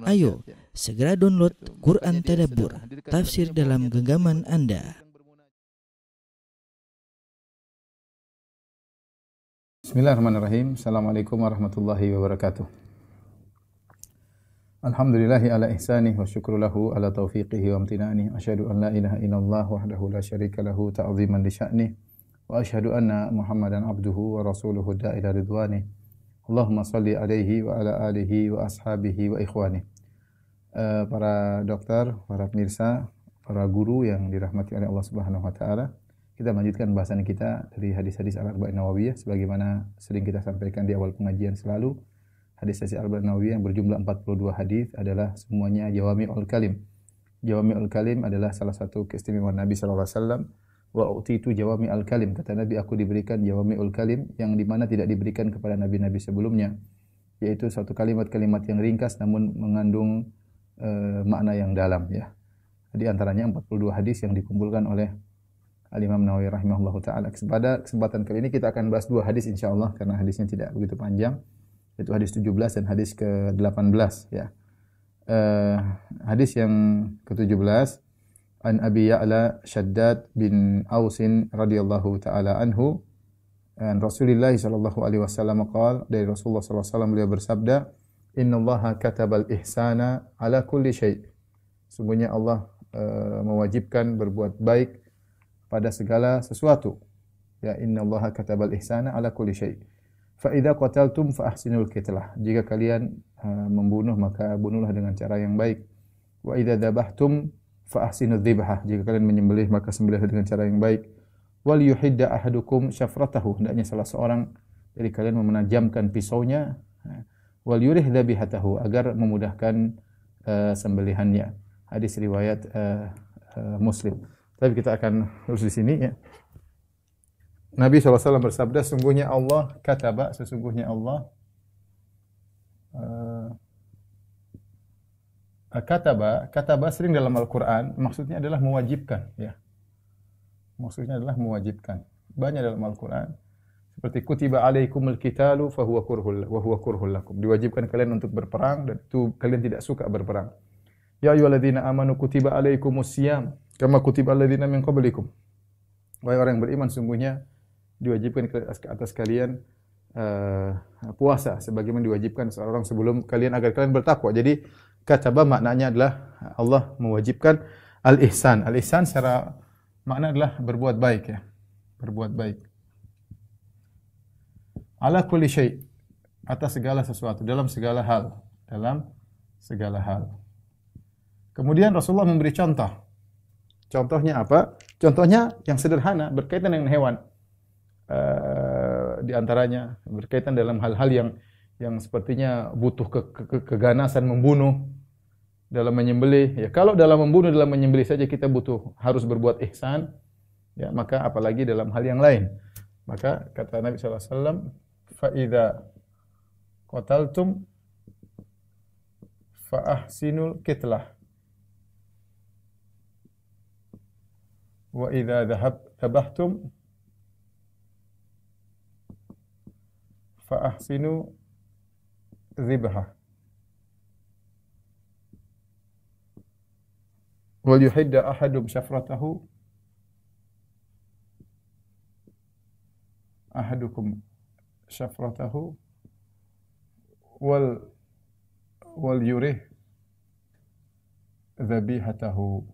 Ayo, segera download Quran Tadabbur, tafsir dalam genggaman Anda. Bismillahirrahmanirrahim. Assalamualaikum warahmatullahi wabarakatuh. Alhamdulillahi ala ihsanih wa syukru lahu ala taufiqihi wa amtinani. Asyhadu an la ilaha illallah wahdahu la syarika lahu ta'ziman li sya'nih. Wa asyhadu anna Muhammadan abduhu wa rasuluhu da'ila ridwanih. Allahumma salli alaihi wa ala alihi wa ashabihi wa ikhwanih. Para dokter, para pemirsa, para guru yang dirahmati oleh Allah Subhanahu wa taala. Kita melanjutkan bahasan kita dari hadis-hadis Al-Arba'in Nawawiyah sebagaimana sering kita sampaikan di awal pengajian selalu. Hadis-hadis Al-Arba'in Nawawiyah yang berjumlah 42 hadis adalah semuanya Jawami'ul Kalim. Jawami'ul Kalim adalah salah satu keistimewaan Nabi sallallahu alaihi wasallam. Wa utitu jawami'al kalim, kata Nabi, aku diberikan jawami'ul kalim yang di mana tidak diberikan kepada nabi-nabi sebelumnya, yaitu satu kalimat-kalimat yang ringkas namun mengandung makna yang dalam, ya. Di antaranya 42 hadis yang dikumpulkan oleh Al-Imam Nawawi rahimahullahu taala. Pada kesempatan kali ini kita akan bahas dua hadis insyaallah karena hadisnya tidak begitu panjang, yaitu hadis 17 dan hadis ke-18, ya. Hadis yang ke-17 An Abi Ya'la Shaddad bin Ausin radhiyallahu taala anhu, an Rasulullah sallallahu alaihi wasallam qala, dari Rasulullah sallallahu alaihi wasallam beliau bersabda, innallaha katabal ihsana ala kulli syai'. Sungguhnya Allah mewajibkan berbuat baik pada segala sesuatu. Ya, innallaha katabal ihsana ala kulli syai'. Fa idza qataltum fa ahsinul qitlah. Jika kalian membunuh maka bunuhlah dengan cara yang baik. Wa idza dzabhtum fa ahsinu dzibhah. Jika kalian menyembelih maka sembelihlah dengan cara yang baik. Wal yuhidda ahadukum syafratahu. Hendaknya salah seorang dari kalian menajamkan pisaunya. Wal yurih dzabihatahu, agar memudahkan sembelihannya. Hadis riwayat Muslim. Tapi kita akan terus di sini, ya. Nabi SAW bersabda, sesungguhnya Allah kataba sering dalam Al-Quran, maksudnya adalah mewajibkan, ya. Maksudnya adalah mewajibkan. Banyak dalam Al-Quran. Seperti kutiba alaikumul qitalu fahuwa kurhul lakum. Diwajibkan kalian untuk berperang dan itu kalian tidak suka berperang. Ya ayyuhalladzina amanu kutiba alaikumus syiyam kama kutiba alladzina min qablikum. Wahai orang yang beriman, sungguhnya diwajibkan atas kalian puasa sebagaimana diwajibkan seorang sebelum kalian agar kalian bertakwa. Jadi kataba maknanya adalah Allah mewajibkan al-ihsan. Al-ihsan secara makna adalah berbuat baik, ya. Berbuat baik. Ala kulli syai', atas segala sesuatu, dalam segala hal, dalam segala hal. Kemudian Rasulullah memberi contoh. Contohnya apa? Contohnya yang sederhana berkaitan dengan hewan. Di antaranya berkaitan dalam hal-hal yang sepertinya butuh keganasan membunuh dalam menyembelih, ya. Kalau dalam membunuh, dalam menyembelih saja kita harus berbuat ihsan, ya, maka apalagi dalam hal yang lain. Maka kata Nabi sallallahu alaihi wasallam, fa idza qataltum fa ahsinul qitlah wa idza dhabhtum fa ahsinu dzibhah. Wal yuhidda ahadum syafratahu ahadukum syafratahu wal yurih dzabihatahu.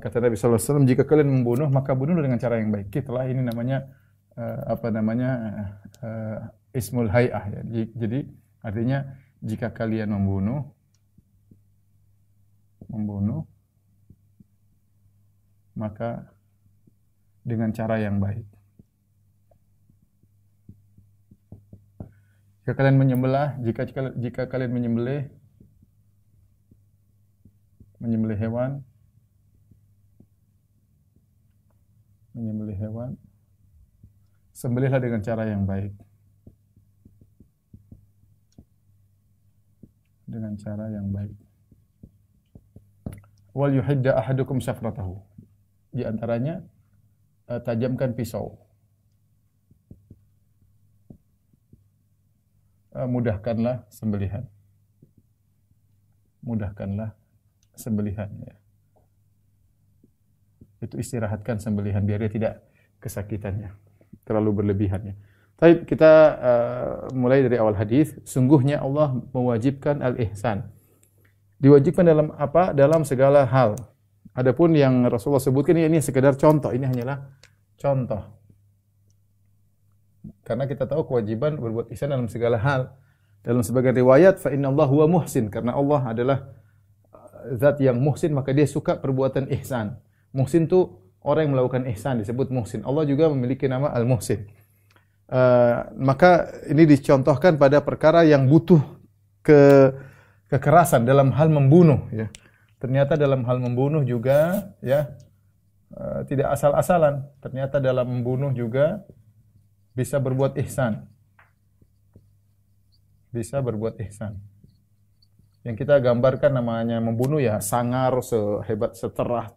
Kata Nabi sallallahu alaihi wasallam, jika kalian membunuh maka bunuhlah dengan cara yang baik. Itulah ini namanya ismul hay'ah, ya. Jadi artinya jika kalian membunuh maka dengan cara yang baik. Jika kalian menyembelih, jika kalian menyembelih hewan, sembelihlah dengan cara yang baik. Dengan cara yang baik. Wal yuhidda ahadukum syafratahu. Di antaranya tajamkan pisau. mudahkanlah sembelihan. Mudahkanlah sembelihan ya. Itu istirahatkan sembelihan biar dia tidak kesakitannya, terlalu berlebihannya. Baik, kita mulai dari awal hadis. Sungguhnya Allah mewajibkan al-ihsan. Diwajibkan dalam apa? Dalam segala hal. Adapun yang Rasulullah sebutkan ini sekedar contoh. Ini hanyalah contoh. Karena kita tahu kewajiban berbuat ihsan dalam segala hal. Dalam sebagian riwayat, fa innallaha huwa muhsin. Karena Allah adalah zat yang muhsin, maka dia suka perbuatan ihsan. Muhsin itu orang yang melakukan ihsan, disebut muhsin. Allah juga memiliki nama al-muhsin. Maka ini dicontohkan pada perkara yang butuh kekerasan dalam hal membunuh ya. Ternyata dalam hal membunuh juga ya tidak asal-asalan. Ternyata dalam membunuh juga bisa berbuat ihsan. Bisa berbuat ihsan. Yang kita gambarkan namanya membunuh ya sangar, sehebat,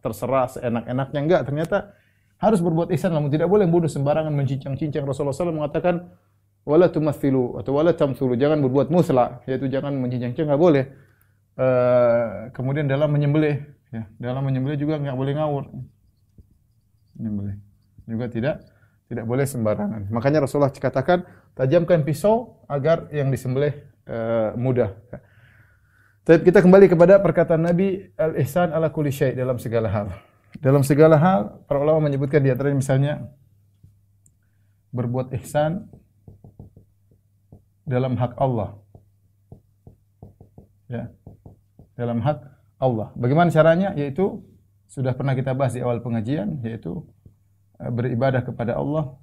terserah, seenak-enaknya. Enggak, ternyata harus berbuat ihsan, namun tidak boleh membunuh sembarangan, mencincang-cincang. Rasulullah SAW mengatakan, wala tumathilu atau wala tamthulu, jangan berbuat musla, yaitu jangan mencincang-cincang, enggak boleh. Kemudian dalam menyembelih, ya, dalam menyembelih juga enggak boleh ngawur. Menyembelih juga tidak boleh sembarangan. Makanya Rasulullah katakan, tajamkan pisau agar yang disembelih mudah. Tapi kita kembali kepada perkataan Nabi, al-ihsan ala kulli syai', dalam segala hal. Dalam segala hal, para ulama menyebutkan di antaranya misalnya berbuat ihsan dalam hak Allah. Ya. Dalam hak Allah. Bagaimana caranya? Yaitu sudah pernah kita bahas di awal pengajian, yaitu beribadah kepada Allah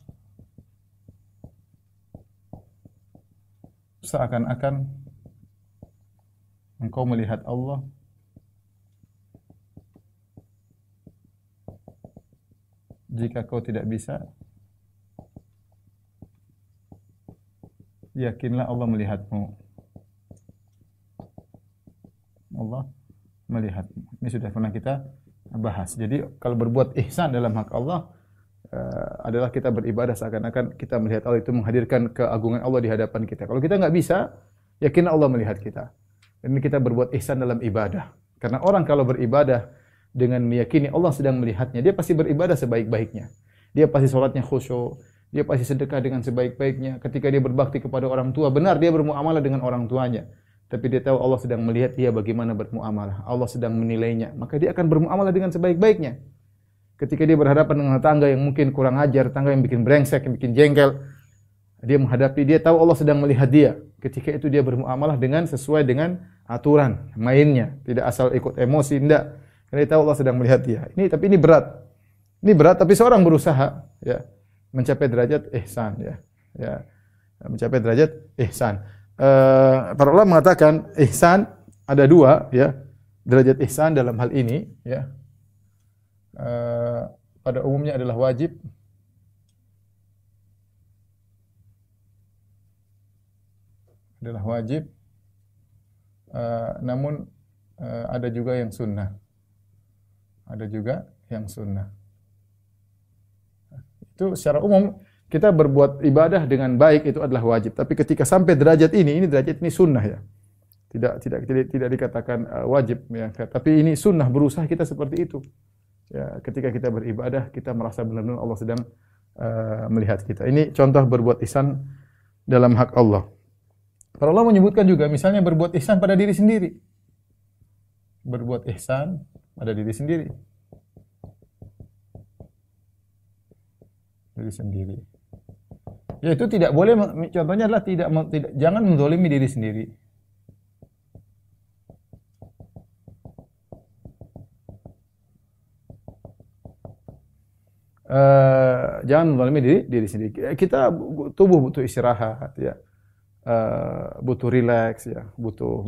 seakan-akan engkau melihat Allah. Jika kau tidak bisa, yakinlah Allah melihatmu. Allah melihatmu. Ini sudah pernah kita bahas. Jadi kalau berbuat ihsan dalam hak Allah adalah kita beribadah seakan-akan kita melihat Allah, itu menghadirkan keagungan Allah di hadapan kita. Kalau kita nggak bisa, yakinlah Allah melihat kita. Ini kita berbuat ihsan dalam ibadah. Karena orang kalau beribadah dengan meyakini Allah sedang melihatnya, dia pasti beribadah sebaik-baiknya. Dia pasti sholatnya khusyuk, dia pasti sedekah dengan sebaik-baiknya. Ketika dia berbakti kepada orang tua, benar dia bermuamalah dengan orang tuanya. Tapi dia tahu Allah sedang melihat dia bagaimana bermuamalah. Allah sedang menilainya, maka dia akan bermuamalah dengan sebaik-baiknya. Ketika dia berhadapan dengan tetangga yang mungkin kurang ajar, tetangga yang bikin brengsek, yang bikin jengkel, dia tahu Allah sedang melihat dia. Ketika itu dia bermuamalah dengan sesuai dengan aturan mainnya, tidak asal ikut emosi, tidak. Karena dia tahu Allah sedang melihat dia. Tapi ini berat. Ini berat, tapi seorang berusaha ya mencapai derajat ihsan ya. Ya. Mencapai derajat ihsan. Para ulama mengatakan ihsan ada dua ya. Derajat ihsan dalam hal ini ya. Pada umumnya adalah wajib. Adalah wajib. Namun ada juga yang sunnah. Ada juga yang sunnah. Itu secara umum kita berbuat ibadah dengan baik itu adalah wajib. Tapi ketika sampai derajat ini derajat ini sunnah ya. Tidak dikatakan wajib ya. Tapi ini sunnah, berusaha kita seperti itu. Ya, ketika kita beribadah kita merasa benar-benar Allah sedang melihat kita. Ini contoh berbuat ihsan dalam hak Allah. Para ulama menyebutkan juga misalnya berbuat ihsan pada diri sendiri. Berbuat ihsan pada diri sendiri. Diri sendiri. Ya itu tidak boleh, contohnya adalah jangan menzalimi diri sendiri. Jangan menzalimi diri sendiri. Kita tubuh butuh istirahat ya. Butuh rileks ya, butuh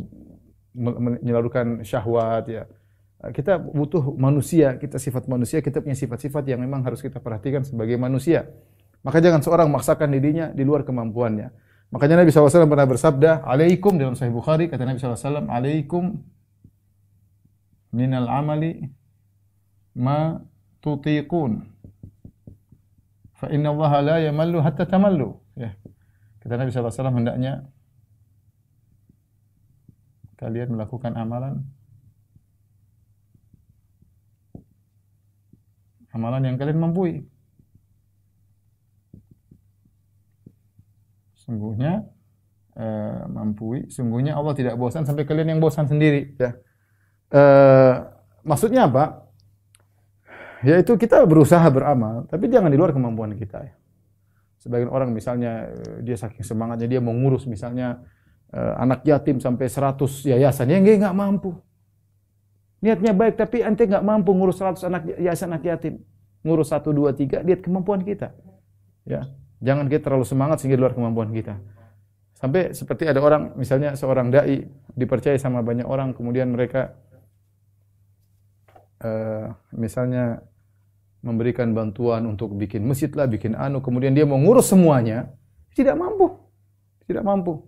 menyalurkan syahwat ya. Kita butuh manusia, kita sifat manusia, kita punya sifat-sifat yang memang harus kita perhatikan sebagai manusia. Maka jangan seorang memaksakan dirinya di luar kemampuannya. Makanya Nabi SAW pernah bersabda, alaikum, dalam Sahih Bukhari, kata Nabi SAW, alaikum minal amali ma tutiqun. Fa inna Allah la yamallu hatta tamallu. Ya. Kata Nabi SAW, hendaknya kalian melakukan amalan yang kalian mampu. Sungguhnya sungguhnya Allah tidak bosan sampai kalian yang bosan sendiri, ya. Maksudnya apa? Yaitu kita berusaha beramal, tapi jangan di luar kemampuan kita, ya. Sebagian orang misalnya dia saking semangatnya dia mau ngurus misalnya anak yatim sampai 100 yayasan, ya nggak mampu. Niatnya baik tapi ente nggak mampu ngurus 100 yayasan anak yatim. Ngurus 1, 2, 3, lihat kemampuan kita. Ya. Jangan kita terlalu semangat sehingga di luar kemampuan kita. Sampai seperti ada orang misalnya seorang dai dipercaya sama banyak orang, kemudian mereka misalnya memberikan bantuan untuk bikin masjid lah, bikin kemudian dia mau ngurus semuanya, tidak mampu. Tidak mampu.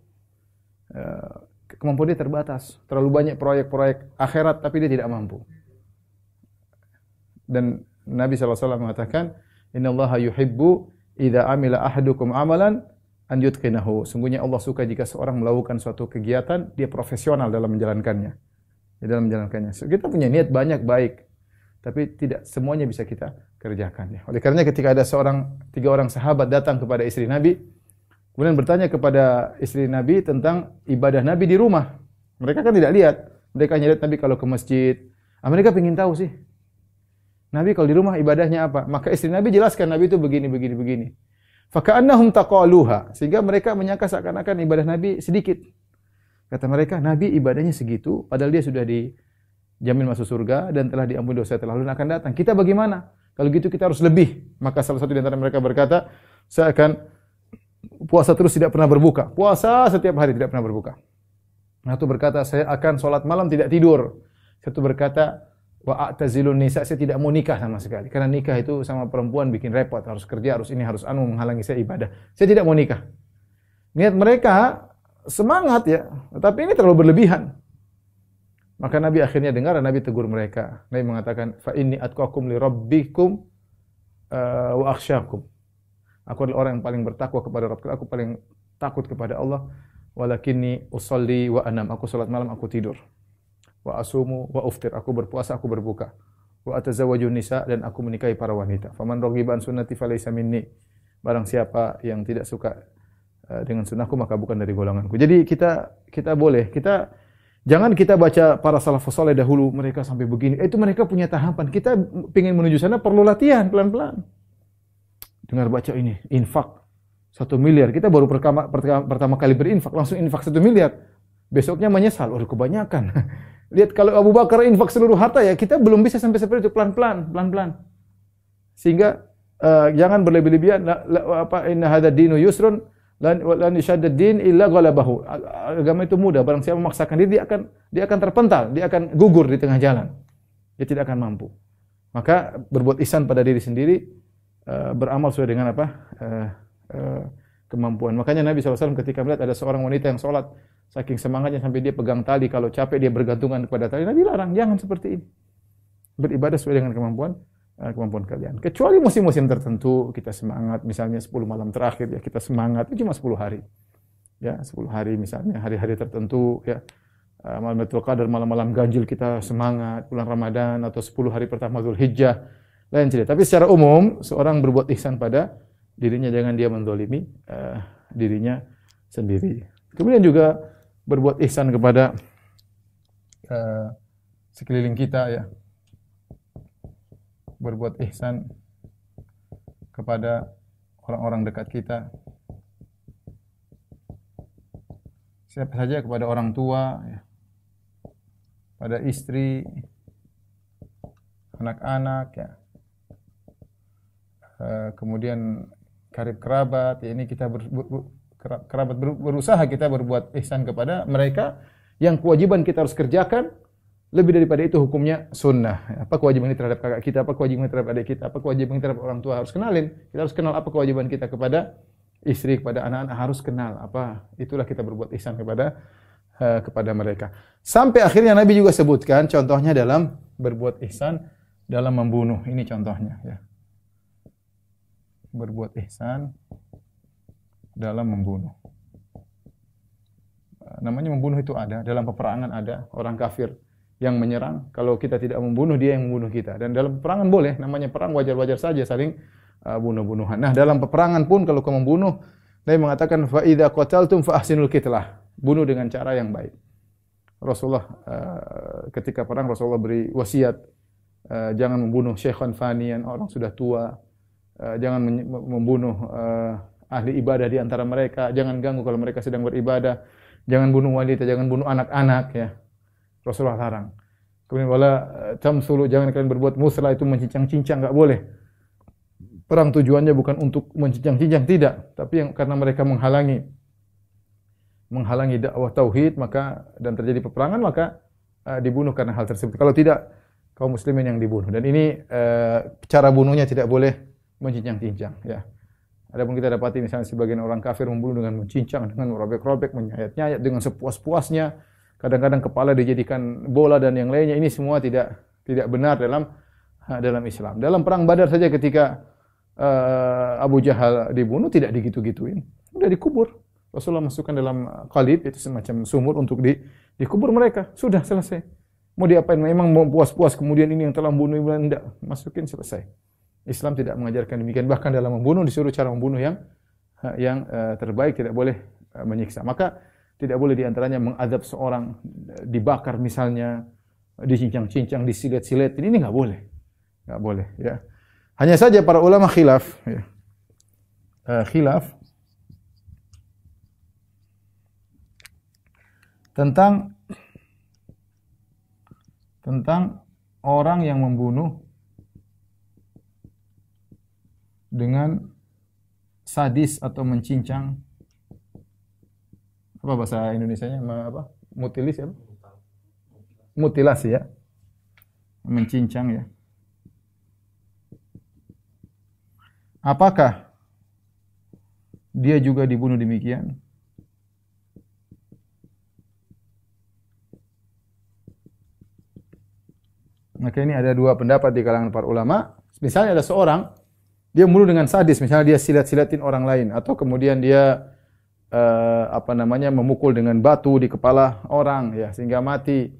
Kemampuan dia terbatas. Terlalu banyak proyek-proyek akhirat, tapi dia tidak mampu. Dan Nabi SAW mengatakan, Innallaha yuhibbu idza amila ahadukum amalan an yutqinahu. Sungguhnya Allah suka jika seorang melakukan suatu kegiatan, dia profesional dalam menjalankannya. So, kita punya niat banyak baik, tapi tidak semuanya bisa kita kerjakan, ya. Oleh karenanya ketika ada 3 orang sahabat datang kepada istri Nabi, kemudian bertanya kepada istri Nabi tentang ibadah Nabi di rumah. Mereka kan tidak lihat. Mereka hanya lihat Nabi kalau ke masjid. Mereka ingin tahu sih, Nabi kalau di rumah ibadahnya apa? Maka istri Nabi jelaskan Nabi itu begini. Faka'annahum taqaluha, sehingga mereka menyangka seakan-akan ibadah Nabi sedikit. Kata mereka, Nabi ibadahnya segitu, padahal dia sudah dijamin masuk surga dan telah diampuni dosa telah lalu akan datang. Kita bagaimana? Kalau gitu kita harus lebih. Maka salah satu di antara mereka berkata, saya akan puasa terus tidak pernah berbuka. Puasa setiap hari tidak pernah berbuka. Satu berkata, saya akan sholat malam tidak tidur. Satu berkata, wa a'tazilun nisa, saya tidak mau nikah sama sekali. Karena nikah itu sama perempuan bikin repot, harus kerja, harus ini, harus menghalangi saya ibadah. Saya tidak mau nikah. Niat mereka semangat, ya, tapi ini terlalu berlebihan. Maka Nabi akhirnya dengar dan Nabi tegur mereka. Nabi mengatakan, fa inni atqakum li rabbikum wa akhsyakum. Aku adalah orang yang paling bertakwa kepada Rabb, aku paling takut kepada Allah. Walakinni usolli wa anam, aku salat malam, aku tidur. Wa asumu wa uftir, aku berpuasa, aku berbuka. Wa atazawwaju nisa, dan aku menikahi para wanita. Faman raghiba an sunnati falaysa minni. Barang siapa yang tidak suka dengan sunnahku maka bukan dari golonganku. Jadi kita boleh, jangan kita baca para salafus saleh dahulu mereka sampai begini. Itu mereka punya tahapan. Kita ingin menuju sana perlu latihan pelan-pelan. Dengar baca ini, infak 1 miliar. Kita baru pertama kali berinfak, langsung infak 1 miliar. Besoknya menyesal, waduh kebanyakan. Lihat kalau Abu Bakar infak seluruh harta, ya kita belum bisa sampai seperti itu, pelan-pelan. Sehingga jangan berlebih-lebihan. Inna hadza dinu yusrun lan yashaddad din illa ghalabahu. Agama itu mudah, barang siapa memaksakan diri dia akan terpental, dia akan gugur di tengah jalan. Dia tidak akan mampu. Maka berbuat ihsan pada diri sendiri, beramal sesuai dengan kemampuan. Makanya Nabi SAW ketika melihat ada seorang wanita yang sholat, saking semangatnya sampai dia pegang tali, kalau capek dia bergantungan kepada tali, Nabi larang, jangan seperti ini. Beribadah sesuai dengan kemampuan kalian. Kecuali musim-musim tertentu kita semangat, misalnya 10 malam terakhir ya kita semangat, itu cuma 10 hari. Ya, 10 hari misalnya, hari-hari tertentu ya. Malam Lailatul Qadar, malam-malam ganjil kita semangat, bulan Ramadan atau 10 hari pertama Dzulhijjah. Lain cerita. Tapi secara umum seorang berbuat ihsan pada dirinya, jangan dia menzalimi dirinya sendiri. Kemudian juga berbuat ihsan kepada sekeliling kita ya. Berbuat ihsan kepada orang-orang dekat kita. Siapa saja, kepada orang tua ya. Pada istri, anak-anak ya. Kemudian karib kerabat, ya ini kita kerabat berusaha kita berbuat ihsan kepada mereka yang kewajiban kita harus kerjakan, lebih daripada itu hukumnya sunnah. Apa kewajiban kita terhadap kakak kita, apa kewajiban kita terhadap adik kita, apa kewajiban kita terhadap orang tua, harus kenalin. Kita harus kenal apa kewajiban kita kepada istri, kepada anak-anak, harus kenal apa. Itulah kita berbuat ihsan kepada mereka. Sampai akhirnya Nabi juga sebutkan contohnya dalam berbuat ihsan dalam membunuh. Ini contohnya ya. Berbuat ihsan dalam membunuh. namanya membunuh itu ada, dalam peperangan ada orang kafir yang menyerang, kalau kita tidak membunuh dia yang membunuh kita. Dan dalam peperangan boleh, namanya perang wajar-wajar saja saling bunuh-bunuhan. Nah, dalam peperangan pun kalau kau membunuh, Nabi mengatakan fa idza qataltum fa ahsinul qitlah. Bunuh dengan cara yang baik. Rasulullah ketika perang Rasulullah beri wasiat jangan membunuh syaikhan faniyan, orang sudah tua. Jangan membunuh ahli ibadah di antara mereka, jangan ganggu kalau mereka sedang beribadah. Jangan bunuh wanita, jangan bunuh anak-anak ya. Rasulullah larang. Kemudian wala tamsulu, jangan kalian berbuat muslah, itu mencincang-cincang, enggak boleh. Perang tujuannya bukan untuk mencincang-cincang, tidak, tapi yang karena mereka menghalangi dakwah tauhid, maka dan terjadi peperangan, maka dibunuh karena hal tersebut. Kalau tidak, kaum muslimin yang dibunuh. Dan ini cara bunuhnya tidak boleh mencincang-cincang ya. Adapun kita dapati misalnya sebagian orang kafir membunuh dengan mencincang, dengan merobek-robek, menyayat-nyayat dengan sepuas-puasnya. Kadang-kadang kepala dijadikan bola dan yang lainnya. Ini semua tidak benar dalam Islam. Dalam perang Badar saja ketika Abu Jahal dibunuh tidak digitu-gituin. Sudah dikubur. Rasulullah masukkan dalam qalib, itu semacam sumur untuk dikubur mereka. Sudah selesai. Mau diapain? Memang mau puas-puas kemudian ini yang telah membunuh, tidak, masukin selesai. Islam tidak mengajarkan demikian. Bahkan dalam membunuh disuruh cara membunuh yang terbaik, tidak boleh menyiksa. Maka tidak boleh diantaranya mengadab seorang, dibakar misalnya, dicincang-cincang, disilet-silet. Ini nggak boleh, nggak boleh. Ya. Hanya saja para ulama khilaf, ya. Khilaf tentang orang yang membunuh dengan sadis atau mencincang, apa bahasa Indonesianya, apa? Mutilis ya? Mutilasi ya. Mencincang ya. Apakah dia juga dibunuh demikian? Maka ini ada dua pendapat di kalangan para ulama. Misalnya ada seorang dia membunuh dengan sadis, misalnya dia silat-silatin orang lain, atau kemudian dia memukul dengan batu di kepala orang ya sehingga mati.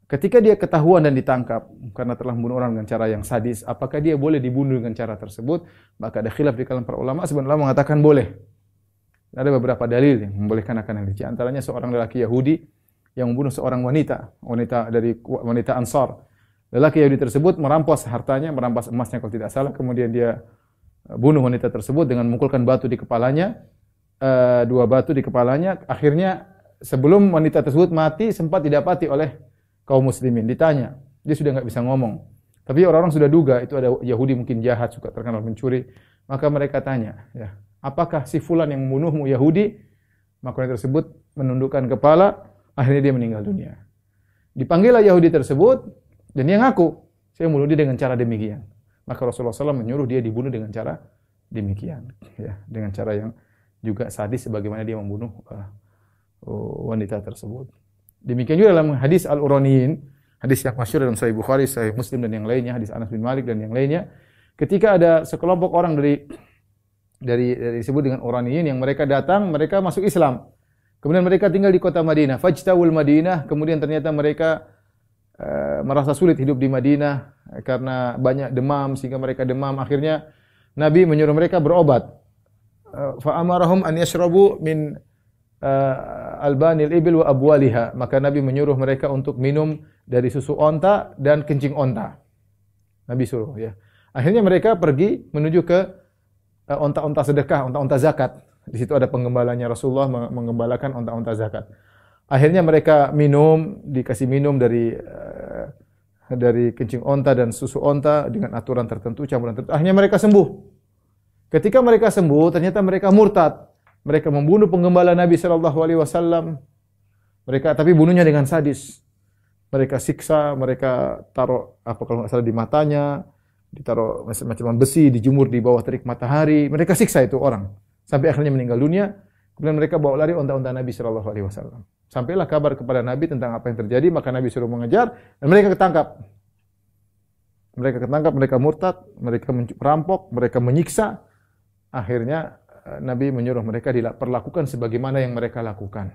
Ketika dia ketahuan dan ditangkap karena telah membunuh orang dengan cara yang sadis, apakah dia boleh dibunuh dengan cara tersebut? Maka ada khilaf di kalangan para ulama. Sebagian ulama mengatakan boleh. Ada beberapa dalil yang membolehkan akan hal ini. Antaranya seorang lelaki Yahudi yang membunuh seorang wanita dari wanita Ansar. Lelaki Yahudi tersebut merampas hartanya, merampas emasnya kalau tidak salah, kemudian dia bunuh wanita tersebut dengan memukulkan batu di kepalanya, 2 batu di kepalanya. Akhirnya sebelum wanita tersebut mati sempat didapati oleh kaum muslimin. Ditanya, dia sudah enggak bisa ngomong. Tapi orang-orang sudah duga itu ada Yahudi mungkin jahat, suka terkenal mencuri. Maka mereka tanya, ya, apakah si fulan yang membunuhmu Yahudi? Maka wanita tersebut menundukkan kepala, akhirnya dia meninggal dunia. Dipanggillah Yahudi tersebut dan dia ngaku, saya membunuh dia dengan cara demikian. Maka Rasulullah SAW menyuruh dia dibunuh dengan cara demikian, ya, dengan cara yang juga sadis sebagaimana dia membunuh wanita tersebut. Demikian juga dalam hadis Al-Uraniyin, hadis yang masyhur dalam Sahih Bukhari, Sahih Muslim dan yang lainnya, hadis Anas bin Malik dan yang lainnya. Ketika ada sekelompok orang dari disebut dengan Uraniyin yang mereka datang, mereka masuk Islam. Kemudian mereka tinggal di kota Madinah, fajtawul Madinah, kemudian ternyata mereka merasa sulit hidup di Madinah karena banyak demam sehingga mereka demam. Akhirnya Nabi menyuruh mereka berobat. Fa amarahum an yashrabu min albanil ibil wa abwaliha. Maka Nabi menyuruh mereka untuk minum dari susu onta dan kencing onta. Nabi suruh ya. Akhirnya mereka pergi menuju ke onta-onta sedekah, onta-onta zakat. Di situ ada penggembalanya, Rasulullah menggembalakan onta-onta zakat. Akhirnya mereka minum, dikasih minum dari kencing onta dan susu onta dengan aturan tertentu, campuran tertentu. Akhirnya mereka sembuh. Ketika mereka sembuh, ternyata mereka murtad. Mereka membunuh penggembala Nabi sallallahu alaihi wasallam. Mereka tapi bunuhnya dengan sadis. Mereka siksa, mereka taruh kalau enggak salah di matanya, ditaruh macam-macam besi, dijemur di bawah terik matahari. Mereka siksa itu orang sampai akhirnya meninggal dunia. Kemudian mereka bawa lari onta-onta Nabi sallallahu alaihi wasallam. Sampailah kabar kepada Nabi tentang apa yang terjadi, maka Nabi suruh mengejar dan mereka ketangkap. Mereka ketangkap, mereka murtad, mereka merampok, mereka menyiksa. Akhirnya Nabi menyuruh mereka diperlakukan sebagaimana yang mereka lakukan.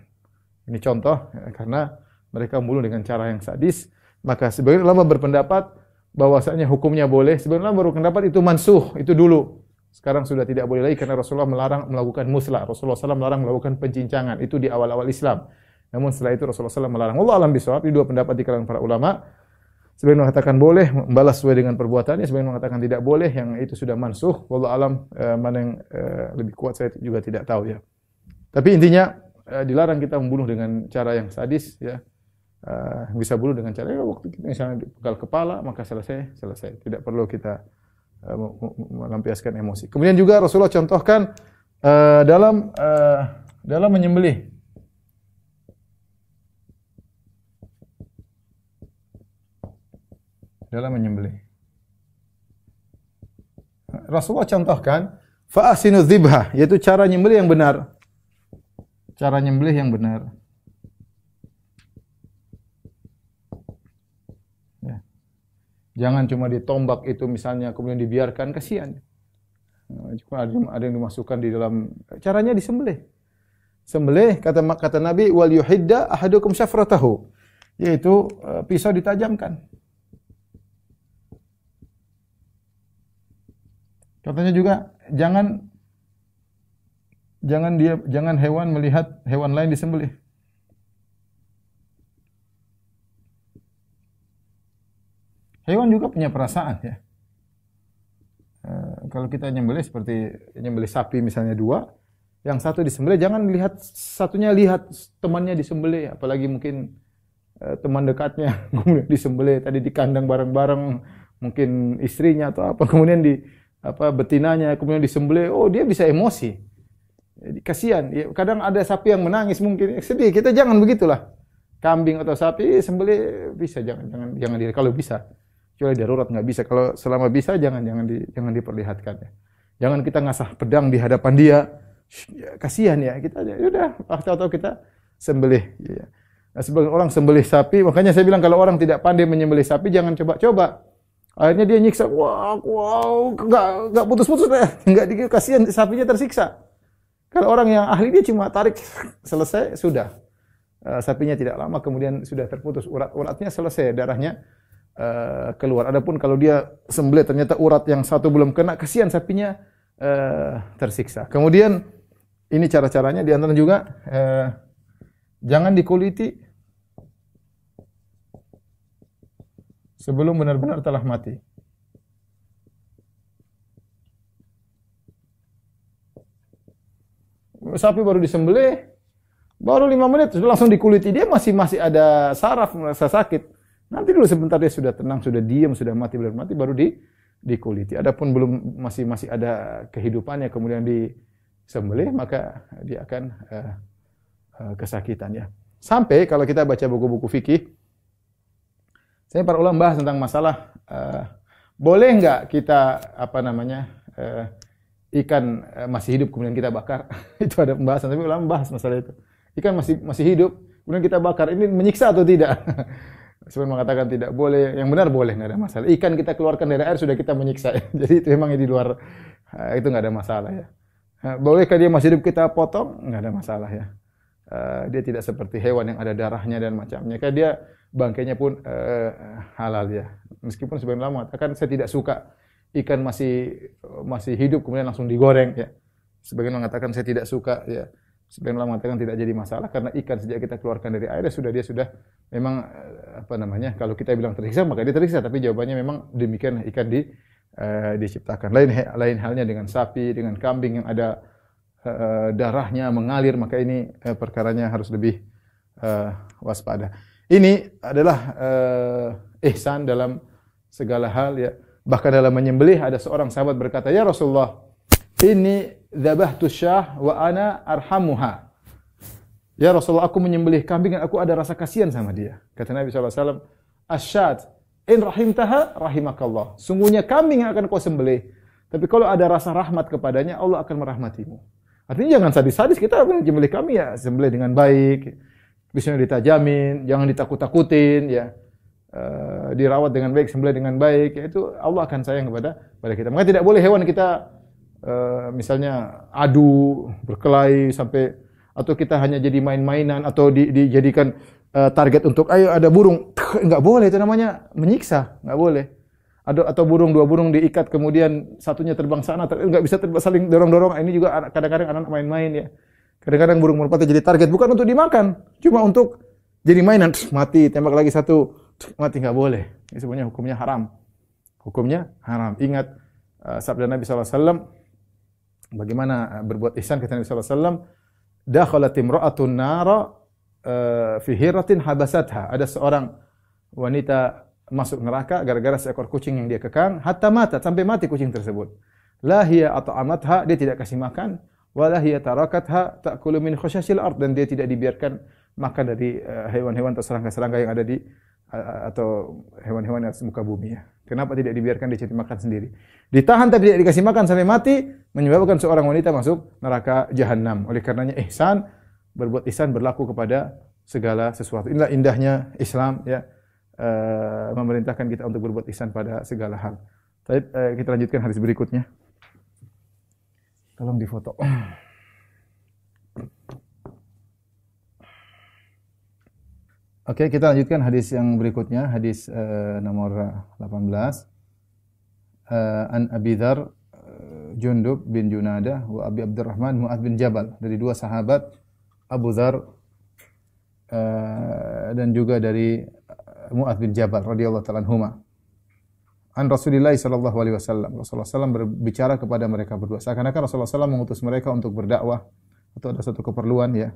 Ini contoh karena mereka membunuh dengan cara yang sadis. Maka sebagian ulama berpendapat bahwasanya hukumnya boleh. Sebagian ulama berpendapat itu mansuh, itu dulu. Sekarang sudah tidak boleh lagi karena Rasulullah melarang melakukan muslah. Rasulullah SAW melarang melakukan pencincangan. Itu di awal-awal Islam. Namun setelah itu Rasulullah SAW melarang. Wallahu a'lam bishawab. Ini dua pendapat di kalangan para ulama. Sebagian mengatakan boleh membalas sesuai dengan perbuatannya. Sebagian mengatakan tidak boleh. Yang itu sudah mansuh. Wallahu a'lam mana yang lebih kuat saya juga tidak tahu ya. Tapi intinya dilarang kita membunuh dengan cara yang sadis ya. Bisa bunuh dengan cara waktu kita misalnya dipenggal kepala maka selesai. Tidak perlu kita melampiaskan emosi. Kemudian juga Rasulullah contohkan dalam menyembelih. Rasulullah contohkan fa'asinu dzibha, yaitu cara nyembelih yang benar. Cara nyembelih yang benar. Ya. Jangan cuma ditombak itu misalnya kemudian dibiarkan, kasihan. Ada yang dimasukkan di dalam caranya disembelih. Sembelih kata Nabi wal yuhidda ahadukum syafratahu, yaitu pisau ditajamkan. Katanya juga jangan hewan melihat hewan lain disembelih. Hewan juga punya perasaan ya. Kalau kita nyembelih seperti nyembelih sapi misalnya dua, yang satu disembelih jangan lihat satunya lihat temannya disembelih, apalagi mungkin teman dekatnya kemudian disembelih tadi di kandang bareng-bareng, mungkin istrinya atau apa, kemudian betinanya kemudian disembelih, oh dia bisa emosi. Jadi kasihan. Ya, kadang ada sapi yang menangis mungkin sedih. Kita jangan begitulah. Kambing atau sapi sembelih bisa jangan kalau bisa. Kecuali darurat nggak bisa. Kalau selama bisa jangan diperlihatkan ya. Jangan kita ngasah pedang di hadapan dia. Ya, kasihan ya. Kita udah tahu kita sembelih ya. Nah, sebagian orang sembelih sapi, makanya saya bilang kalau orang tidak pandai menyembelih sapi jangan coba-coba. Akhirnya dia nyiksa, wow, enggak putus-putus deh. Enggak kasihan sapinya tersiksa. Kalau orang yang ahli dia cuma tarik selesai sudah. Sapinya tidak lama kemudian sudah terputus urat-uratnya selesai, darahnya keluar. Adapun kalau dia sembelih ternyata urat yang satu belum kena, kasihan sapinya tersiksa. Kemudian ini cara-caranya di antara juga jangan dikuliti sebelum benar-benar telah mati. Sapi baru disembelih, baru 5 menit sudah langsung dikuliti, dia masih ada saraf, merasa sakit. Nanti dulu sebentar dia sudah tenang, sudah diam, sudah mati, belum mati baru dikuliti. Adapun belum masih ada kehidupannya kemudian disembelih maka dia akan kesakitan ya. Sampai kalau kita baca buku-buku fikih, saya para ulama bahas tentang masalah boleh enggak kita ikan masih hidup kemudian kita bakar. Itu ada pembahasan, tapi ulama bahas masalah itu. Ikan masih hidup kemudian kita bakar, ini menyiksa atau tidak? Sebenarnya mengatakan tidak boleh, yang benar boleh, enggak ada masalah. Ikan kita keluarkan dari air sudah kita menyiksa. Jadi itu memang di luar itu enggak ada masalah ya. Bolehkah dia masih hidup kita potong? Enggak ada masalah ya. Dia tidak seperti hewan yang ada darahnya dan macamnya. Karena dia bangkainya pun halal ya. Meskipun sebagian ulama mengatakan saya tidak suka ikan masih hidup kemudian langsung digoreng ya. Sebagian mengatakan saya tidak suka ya. Sebagian ulama mengatakan tidak jadi masalah karena ikan sejak kita keluarkan dari air dia sudah memang kalau kita bilang tersiksa maka dia tersiksa, tapi jawabannya memang demikian ikan diciptakan. Lain halnya dengan sapi, dengan kambing yang ada darahnya mengalir, maka ini perkaranya harus lebih waspada. Ini adalah ihsan dalam segala hal ya. Bahkan dalam menyembelih ada seorang sahabat berkata, "Ya Rasulullah, inni dzabahtu syah wa ana arhamuha." Ya Rasulullah, aku menyembelih kambing dan aku ada rasa kasihan sama dia. Kata Nabi SAW, "Asyad, in rahimtaha rahimakallah." Sungguhnya kambing yang akan kau sembelih, tapi kalau ada rasa rahmat kepadanya, Allah akan merahmatimu. Artinya jangan sadis-sadis, kita menyembelih kambing ya sembelih dengan baik. Pisaunya ditajamin, jangan ditakut-takutin ya. Dirawat dengan baik, sembelih dengan baik, yaitu Allah akan sayang kepada kita. Maka tidak boleh hewan kita misalnya adu, berkelahi sampai atau kita hanya jadi main-mainan atau dijadikan target untuk ayo ada burung, enggak boleh, itu namanya menyiksa, enggak boleh. Atau dua burung diikat kemudian satunya terbang sana, enggak bisa saling dorong-dorong. Ini juga kadang-kadang anak main-main ya. Kadang-kadang burung merpati jadi target bukan untuk dimakan, cuma untuk jadi mainan, mati, tembak lagi satu, mati, enggak boleh. Ini sebenarnya hukumnya haram. Hukumnya haram. Ingat sabda Nabi SAW, bagaimana berbuat ihsan kata Nabi SAW, dakhalat imra'atun nara fi hiratin habasatha. Ada seorang wanita masuk neraka gara-gara seekor kucing yang dia kekang, hatta mata, sampai mati kucing tersebut. La hiya at'amatha, dia tidak kasih makan, wa la hiya tarakatha ta'kulu min khashashil ard, dan dia tidak dibiarkan makan dari hewan-hewan atau serangga-serangga yang ada di atau hewan-hewan di atas muka bumi ya. Kenapa tidak dibiarkan dia cari makan sendiri? Ditahan tapi tidak dikasih makan sampai mati, menyebabkan seorang wanita masuk neraka jahanam. Oleh karenanya ihsan, berbuat ihsan berlaku kepada segala sesuatu. Inilah indahnya Islam ya. Memerintahkan kita untuk berbuat ihsan pada segala hal. Baik, kita lanjutkan hadis berikutnya. Tolong difoto. Oke, kita lanjutkan hadis yang berikutnya, hadis nomor 18. An Abi Dzar Jundub bin Junadah wa Abi Abdurrahman Mu'adz bin Jabal, dari dua sahabat, Abu Dzar dan juga dari Mu'adz bin Jabal radhiyallahu ta'ala anhuma. An Rasulillah sallallahu alaihi wasallam. Rasulullah SAW berbicara kepada mereka berdua. Seakan-akan Rasulullah SAW mengutus mereka untuk berdakwah atau ada satu keperluan ya.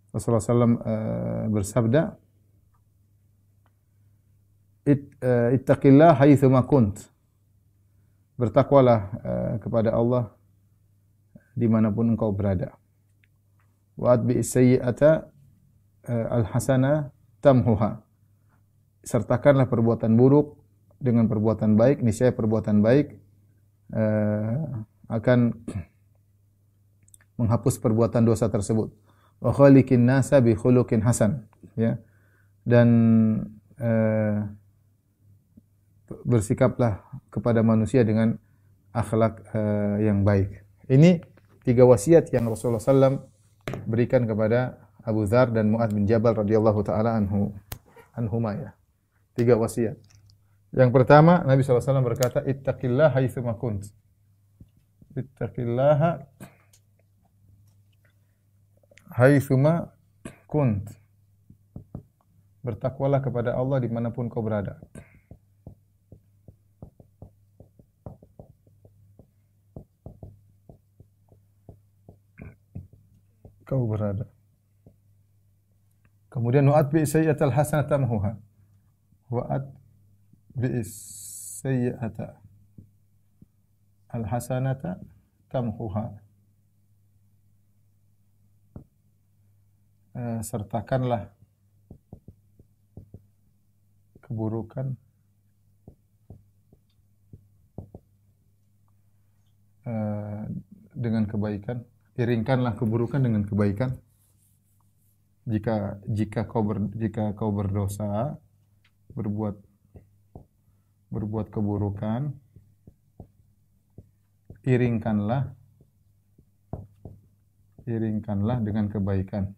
Rasulullah SAW bersabda, ittaqillah haitsu ma kunt. Bertakwalah kepada Allah dimanapun engkau berada. Wa atbi'is sayyi'ata al-hasana tamhuha. Sertakanlah perbuatan buruk dengan perbuatan baik, niscaya perbuatan baik akan menghapus perbuatan dosa tersebut. Wa khaliqin nasa bi khuluqin hasan, ya. Dan bersikaplah kepada manusia dengan akhlak yang baik. Ini 3 wasiat yang Rasulullah SAW berikan kepada Abu Dzar dan Mu'adz bin Jabal radhiyallahu taala anhuma ya. 3 wasiat. Yang pertama, Nabi SAW berkata, ittaqillaha haitsu ma kunt. Ittaqillaha haitsu ma kunt. Bertakwalah kepada Allah dimanapun kau berada. Kau berada. Kemudian wa'atbi sayyi'atal hasanata tamhuha. Wa'atbi sayyi'ata al-hasanata tamhuha. Sertakanlah keburukan dengan kebaikan. Iringkanlah keburukan dengan kebaikan. Jika kau berdosa, berbuat keburukan, iringkanlah dengan kebaikan.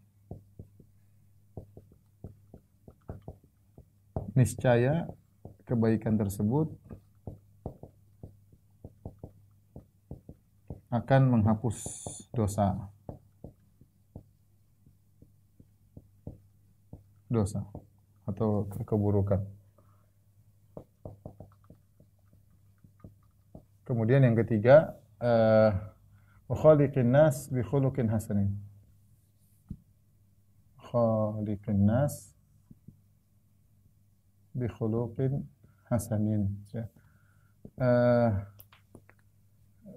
Niscaya kebaikan tersebut akan menghapus dosa atau keburukan. Kemudian yang ketiga, wa khaliqin nas bi khuluqin hasanin. Khaliqin nas bi khuluqin hasanin. Ya.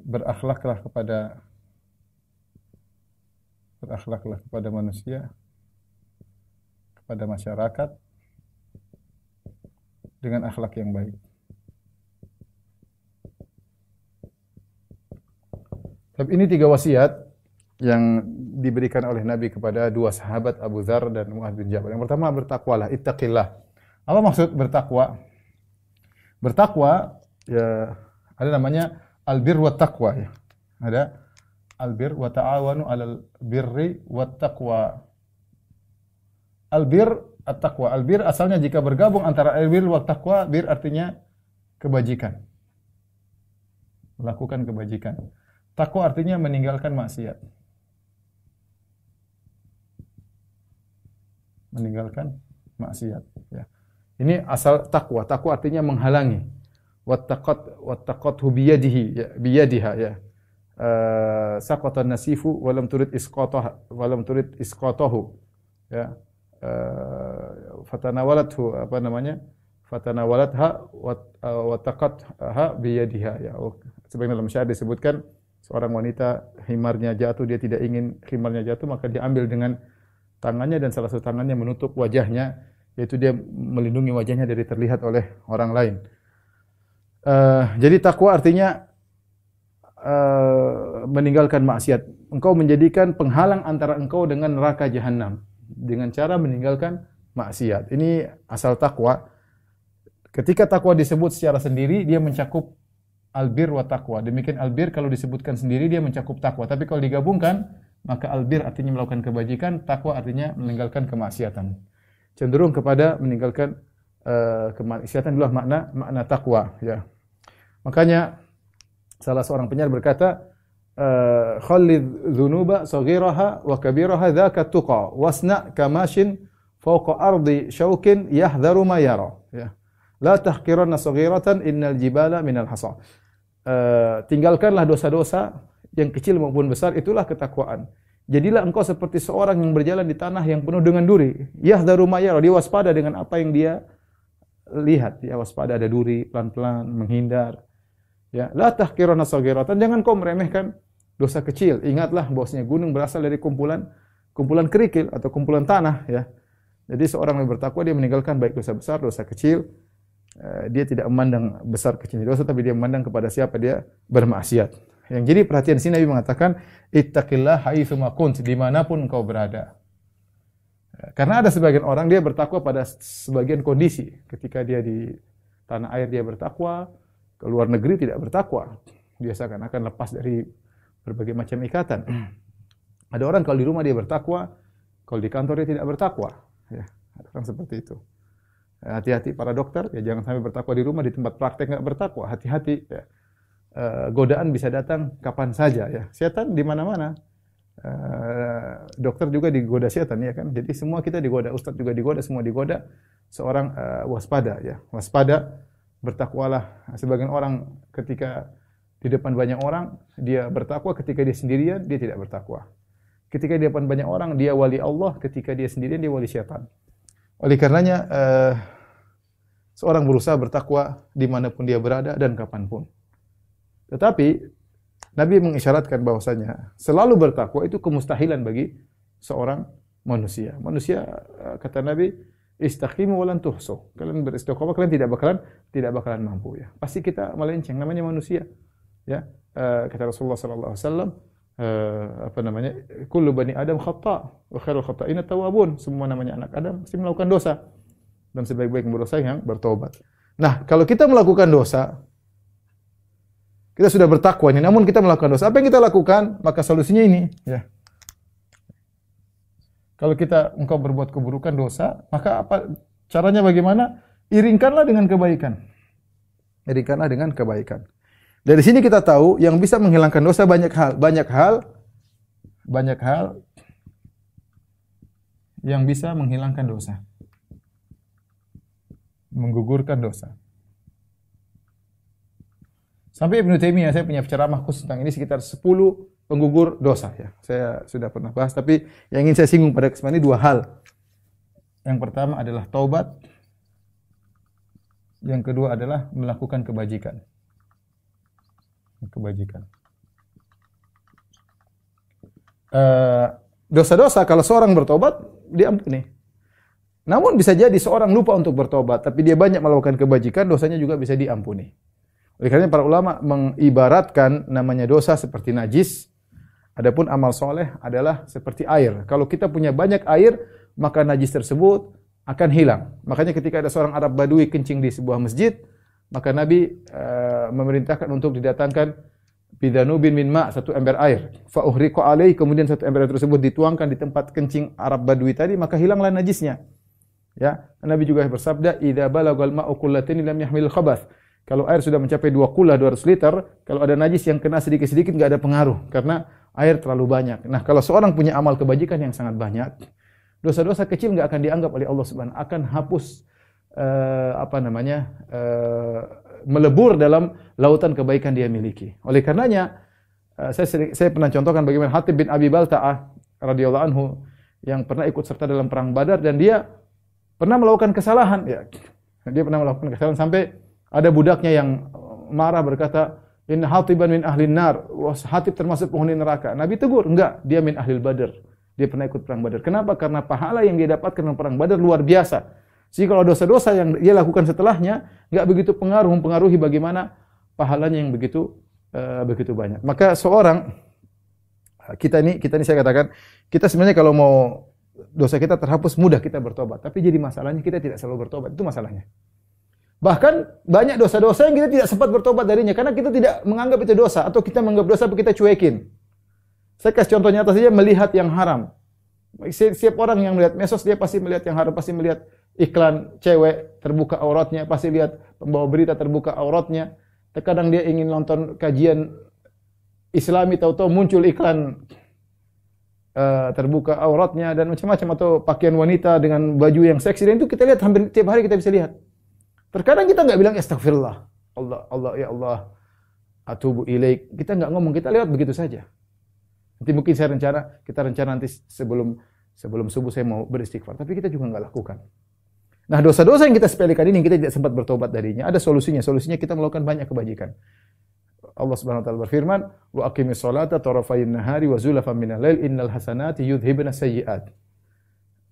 Berakhlaklah kepada manusia, kepada masyarakat dengan akhlak yang baik. Tapi ini 3 wasiat yang diberikan oleh Nabi kepada 2 sahabat, Abu Dzar dan Mu'adz bin Jabal. Yang pertama, bertakwalah, ittaqillah. Apa maksud bertakwa? Bertakwa ya ada namanya albir wa taqwa ya. Ada Albir wa ta'awanu 'alal birri wat taqwa. Albir at-taqwa. Albir asalnya jika bergabung antara albir wat taqwa, bir artinya kebajikan. Melakukan kebajikan. Takwa artinya meninggalkan maksiat. Meninggalkan maksiat, ya. Ini asal takwa. Takwa artinya menghalangi. Wattaqathu biyadihi, ya, biyadiha, ya. Saqatan nasifu walam turid isqatahu, ya. Fatanawalathu, apa namanya? Fatanawalatha wattaqatha biyadiha, ya. Sebagaimana dalam syair disebutkan, seorang wanita khimarnya jatuh, dia tidak ingin khimarnya jatuh, maka dia ambil dengan tangannya dan salah satu tangannya menutup wajahnya, yaitu dia melindungi wajahnya dari terlihat oleh orang lain. Jadi takwa artinya meninggalkan maksiat. Engkau menjadikan penghalang antara engkau dengan neraka jahanam dengan cara meninggalkan maksiat. Ini asal takwa. Ketika takwa disebut secara sendiri, dia mencakup albir wa taqwa. Demikian albir kalau disebutkan sendiri dia mencakup takwa. Tapi kalau digabungkan, maka albir artinya melakukan kebajikan, takwa artinya meninggalkan kemaksiatan. Cenderung kepada meninggalkan kemaksiatan itulah makna takwa, ya. Makanya salah seorang penyair berkata, khallid dzunuba saghiraha wa kabiraha dzaka tuqa wasna kamashin fawqa ardi syaukin yahdharu ma yara, ya. La tahqiranna saghiratan innal jibala minal hasa. Tinggalkanlah dosa-dosa yang kecil maupun besar, itulah ketakwaan. Jadilah engkau seperti seorang yang berjalan di tanah yang penuh dengan duri. Yahdharu ma yara, dia waspada dengan apa yang dia lihat, dia waspada ada duri, pelan-pelan menghindar. Ya, la tahqiranna saghiratan, jangan kau meremehkan dosa kecil. Ingatlah bahwasanya gunung berasal dari kumpulan kerikil atau kumpulan tanah, ya. Jadi seorang yang bertakwa dia meninggalkan baik dosa besar, dosa kecil. Dia tidak memandang besar kecilnya dosa, tapi dia memandang kepada siapa dia bermaksiat. Yang jadi perhatian sini Nabi mengatakan, ittaqillah haitsu ma kunt, dimanapun engkau berada. Karena ada sebagian orang dia bertakwa pada sebagian kondisi. Ketika dia di tanah air dia bertakwa, ke luar negeri tidak bertakwa. Dia seakan-akan lepas dari berbagai macam ikatan. Ada orang kalau di rumah dia bertakwa, kalau di kantor dia tidak bertakwa. Ya, ada orang seperti itu. Hati-hati para dokter, ya jangan sampai bertakwa di rumah, di tempat praktek enggak bertakwa. Hati-hati, ya. Godaan bisa datang kapan saja, ya. Setan di mana-mana. Dokter juga digoda setan, ya kan. Jadi semua kita digoda, ustaz juga digoda, semua digoda. Seorang waspada, ya. Waspada, bertakwalah. Sebagian orang ketika di depan banyak orang dia bertakwa, ketika dia sendirian dia tidak bertakwa. Ketika di depan banyak orang dia wali Allah, ketika dia sendirian dia wali syaitan. Oleh karenanya seorang berusaha bertakwa dimanapun dia berada dan kapanpun. Tetapi Nabi mengisyaratkan bahwasanya selalu bertakwa itu kemustahilan bagi seorang manusia. Manusia, kata Nabi, istaqimu wa lan tuhsu. Kalian beristiqomah, kalian tidak bakalan mampu, ya. Pasti kita melenceng, namanya manusia, ya. Kata Rasulullah sallallahu alaihi wasallam, apa namanya? Kullu bani Adam khata' wa khairul khata'ina tawwabun. Semua namanya anak Adam mesti melakukan dosa. Dan sebaik-baik berdosa yang bertobat. Nah, kalau kita melakukan dosa, kita sudah bertakwa ini, namun kita melakukan dosa. Apa yang kita lakukan? Maka solusinya ini, ya. Kalau engkau berbuat keburukan dosa, maka apa caranya bagaimana? Iringkanlah dengan kebaikan. Iringkanlah dengan kebaikan. Dari sini kita tahu yang bisa menghilangkan dosa banyak hal yang bisa menghilangkan dosa. Menggugurkan dosa. Sampai Ibnu Taimiyah, saya punya ceramah khusus tentang ini sekitar 10 penggugur dosa, ya. Saya sudah pernah bahas, tapi yang ingin saya singgung pada kesempatan ini 2 hal. Yang pertama adalah taubat. Yang kedua adalah melakukan kebajikan. Dosa-dosa kalau seorang bertobat diampuni. Namun bisa jadi seorang lupa untuk bertobat, tapi dia banyak melakukan kebajikan, dosanya juga bisa diampuni. Oleh karena para ulama mengibaratkan namanya dosa seperti najis, adapun amal soleh adalah seperti air. Kalau kita punya banyak air, maka najis tersebut akan hilang. Makanya ketika ada seorang Arab Badui kencing di sebuah masjid, maka Nabi memerintahkan untuk didatangkan bidanubin min ma, satu ember air. Fa uhriqa alaihi, kemudian satu ember air tersebut dituangkan di tempat kencing Arab Badui tadi, maka hilanglah najisnya. Ya, Nabi juga bersabda, "Idza balagal ma'u qullataini lam yahmil khabath." Kalau air sudah mencapai 2 kullah 200 liter, kalau ada najis yang kena sedikit-sedikit enggak ada pengaruh karena air terlalu banyak. Nah, kalau seorang punya amal kebajikan yang sangat banyak, dosa-dosa kecil enggak akan dianggap oleh Allah Subhanahu, akan hapus melebur dalam lautan kebaikan dia miliki. Oleh karenanya saya pernah contohkan bagaimana Hatib bin Abi Balta'ah radhiyallahu anhu yang pernah ikut serta dalam perang Badar dan dia pernah melakukan kesalahan, ya. Dia pernah melakukan kesalahan sampai ada budaknya yang marah berkata, "Inna Hatiban min ahlin nar." Wah, Hatib termasuk penghuni neraka. Nabi tegur, "Enggak, dia min ahlil Badar." Dia pernah ikut perang Badar. Kenapa? Karena pahala yang dia dapatkan dalam perang Badar luar biasa. Jadi kalau dosa-dosa yang dia lakukan setelahnya enggak begitu mempengaruhi bagaimana pahalanya yang begitu banyak. Maka kita ini saya katakan, kita sebenarnya kalau mau dosa kita terhapus mudah kita bertobat, tapi jadi masalahnya kita tidak selalu bertobat, itu masalahnya. Bahkan banyak dosa-dosa yang kita tidak sempat bertobat darinya karena kita tidak menganggap itu dosa atau kita menganggap dosa tapi kita cuekin. Saya kasih contoh nyata saja, melihat yang haram. Setiap orang yang melihat medsos dia pasti melihat yang haram, pasti melihat iklan cewek terbuka auratnya, pasti lihat pembawa berita terbuka auratnya. Terkadang dia ingin nonton kajian Islami, tahu-tahu muncul iklan terbuka auratnya dan macam-macam, atau pakaian wanita dengan baju yang seksi, dan itu kita lihat hampir tiap hari kita bisa lihat. Terkadang kita enggak bilang astagfirullah, Allah ya Allah, atubu ilaik. Kita enggak ngomong, kita lewat begitu saja. Nanti mungkin kita rencana nanti sebelum subuh saya mau beristighfar, tapi kita juga enggak lakukan. Nah, dosa-dosa yang kita sepelekan ini, kita tidak sempat bertobat darinya, ada solusinya. Solusinya kita melakukan banyak kebajikan. Allah Subhanahu wa taala berfirman, "Wa aqimis sholata tarafayn nahari wa zulafan minal lail innal hasanati yudhhibna sayyi'at."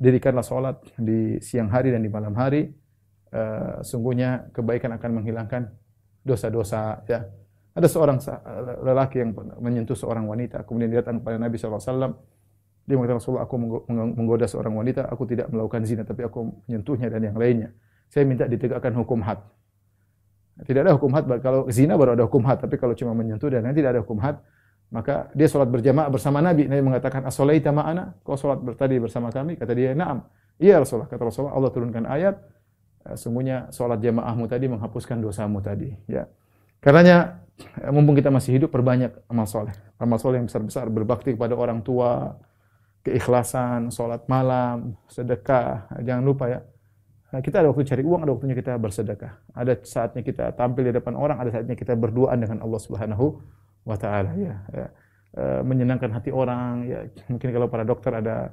Dirikanlah salat di siang hari dan di malam hari. Sungguhnya kebaikan akan menghilangkan dosa-dosa, ya. Ada seorang lelaki yang menyentuh seorang wanita, kemudian dia datang kepada Nabi sallallahu alaihi wasallam. Dia mengatakan, "Rasulullah, aku menggoda seorang wanita, aku tidak melakukan zina, tapi aku menyentuhnya dan yang lainnya. Saya minta ditegakkan hukum had." Tidak ada hukum had, kalau zina baru ada hukum had, tapi kalau cuma menyentuh dan lain tidak ada hukum had. Maka dia salat berjamaah bersama Nabi. Nabi mengatakan, "As-shalaita ma'ana?" Kau salat tadi bersama kami? Kata dia, "Na'am." "Iya Rasulullah." Kata Rasulullah, Allah turunkan ayat, sungguhnya salat jamaahmu tadi menghapuskan dosamu tadi, ya. Karenanya mumpung kita masih hidup, perbanyak amal soleh. Amal soleh yang besar-besar, berbakti kepada orang tua, keikhlasan, salat malam, sedekah. Jangan lupa, ya. Kita ada waktu cari uang, ada waktunya kita bersedekah. Ada saatnya kita tampil di depan orang, ada saatnya kita berduaan dengan Allah Subhanahu wa taala, ya. Menyenangkan hati orang, ya. Mungkin kalau para dokter ada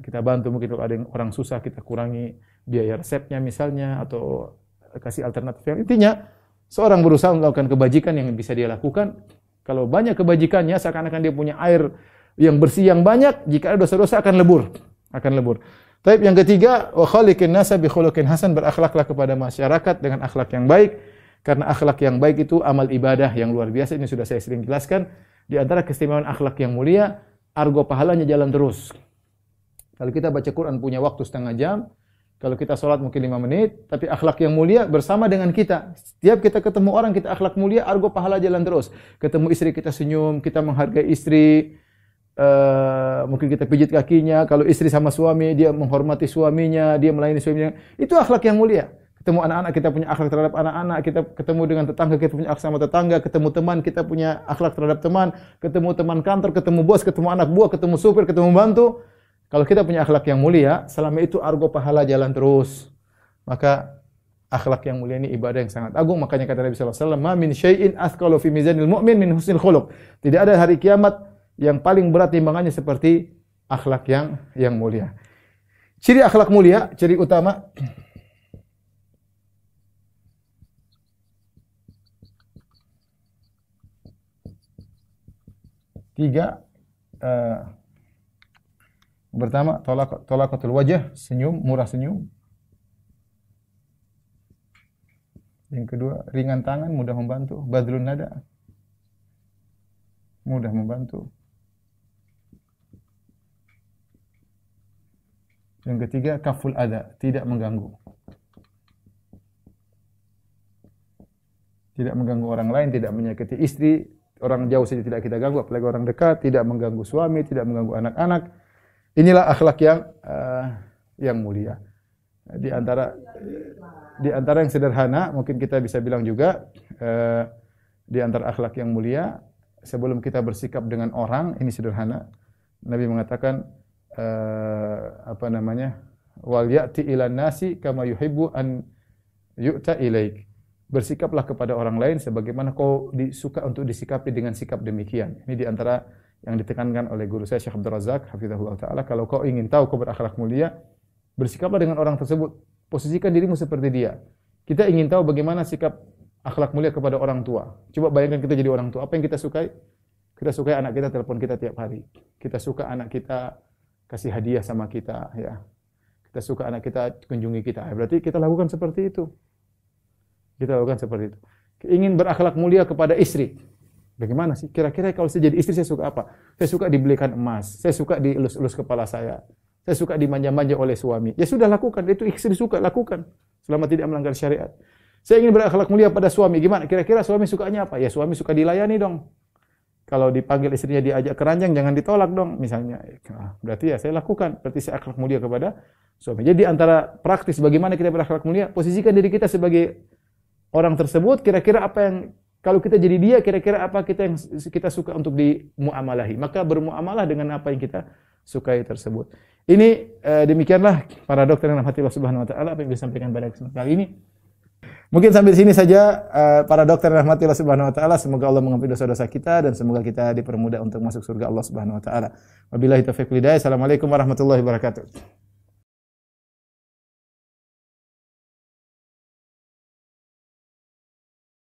kita bantu, mungkin kalau ada orang susah kita kurangi biaya resepnya misalnya, atau kasih alternatif. Yang intinya seorang berusaha melakukan kebajikan yang bisa dia lakukan. Kalau banyak kebajikannya, seakan-akan dia punya air yang bersih yang banyak, jika ada dosa-dosa akan lebur. Tapi yang ketiga, wa khaliqin nasa bi khuluqin hasan, berakhlaklah kepada masyarakat dengan akhlak yang baik, karena akhlak yang baik itu amal ibadah yang luar biasa. Ini sudah saya sering jelaskan. Di antara keistimewaan akhlak yang mulia, argo pahalanya jalan terus. Kalau kita baca Quran punya waktu setengah jam, kalau kita sholat mungkin 5 menit, tapi akhlak yang mulia bersama dengan kita. Setiap kita ketemu orang, kita akhlak mulia, argo pahala jalan terus. Ketemu istri kita senyum, kita menghargai istri, mungkin kita pijit kakinya. Kalau istri sama suami, dia menghormati suaminya, dia melayani suaminya. Itu akhlak yang mulia. Ketemu anak-anak, kita punya akhlak terhadap anak-anak. Kita ketemu dengan tetangga, kita punya akhlak sama tetangga. Ketemu teman, kita punya akhlak terhadap teman. Ketemu teman kantor, ketemu bos, ketemu anak buah, ketemu supir, ketemu bantu. Kalau kita punya akhlak yang mulia, selama itu argo pahala jalan terus. Maka akhlak yang mulia ini ibadah yang sangat agung. Makanya kata Nabi sallallahu alaihi wasallam, "Ma min syai'in athqalu fi mizanil mu'min min husnil khuluq." Tidak ada hari kiamat yang paling berat timbangannya seperti akhlak yang mulia. Ciri akhlak mulia, ciri utama, tiga. Pertama, talaqatul wajh, senyum, murah senyum. Yang kedua, ringan tangan, mudah membantu. Badlun nada, mudah membantu. Yang ketiga, kaful adha, tidak mengganggu. tidak mengganggu orang lain, tidak menyakiti istri, orang jauh saja tidak kita ganggu, apalagi orang dekat, tidak mengganggu suami, tidak mengganggu anak-anak. Inilah akhlak yang mulia. Di antara yang sederhana, mungkin kita bisa bilang juga di antara akhlak yang mulia, sebelum kita bersikap dengan orang, ini sederhana. Nabi mengatakan wal ya'ti ilan nasi kama yuhibbu an yu'ta ilaik. Bersikaplah kepada orang lain sebagaimana kau disuka untuk disikapi dengan sikap demikian. Ini di antara yang ditekankan oleh guru saya Syekh Abdul Razak hafizahullah taala, kalau kau ingin tahu kau berakhlak mulia, bersikaplah dengan orang tersebut. Posisikan dirimu seperti dia. Kita ingin tahu bagaimana sikap akhlak mulia kepada orang tua. Coba bayangkan kita jadi orang tua, apa yang kita sukai? Kita sukai anak kita telepon kita tiap hari. Kita suka anak kita kasih hadiah sama kita, ya. Kita suka anak kita kunjungi kita. Berarti kita lakukan seperti itu. Kita lakukan seperti itu. Ingin berakhlak mulia kepada istri. Bagaimana sih? Kira-kira kalau saya jadi istri saya suka apa? Saya suka dibelikan emas. Saya suka dielus-elus kepala saya. Saya suka dimanja-manja oleh suami. Ya sudah lakukan. Itu istri suka lakukan. Selama tidak melanggar syariat. Saya ingin berakhlak mulia pada suami. Gimana? Kira-kira suami sukanya apa? Ya suami suka dilayani dong. Kalau dipanggil istrinya diajak keranjang jangan ditolak dong misalnya. Berarti ya saya lakukan. Berarti saya akhlak mulia kepada suami. Jadi antara praktis bagaimana kita berakhlak mulia, posisikan diri kita sebagai orang tersebut, kira-kira apa yang kalau kita jadi dia, kira-kira apa kita suka untuk dimuamalahi. Maka bermuamalah dengan apa yang kita sukai tersebut. Ini demikianlah para dokter yang rahmati Allah Subhanahu wa taala apa yang disampaikan pada kesempatan kali ini. Mungkin sampai di sini saja para dokter yang rahmati Allah Subhanahu wa taala, semoga Allah mengampuni dosa-dosa kita dan semoga kita dipermudah untuk masuk surga Allah Subhanahu wa taala. Wabillahi taufiq wal hidayah. Assalamualaikum warahmatullahi wabarakatuh.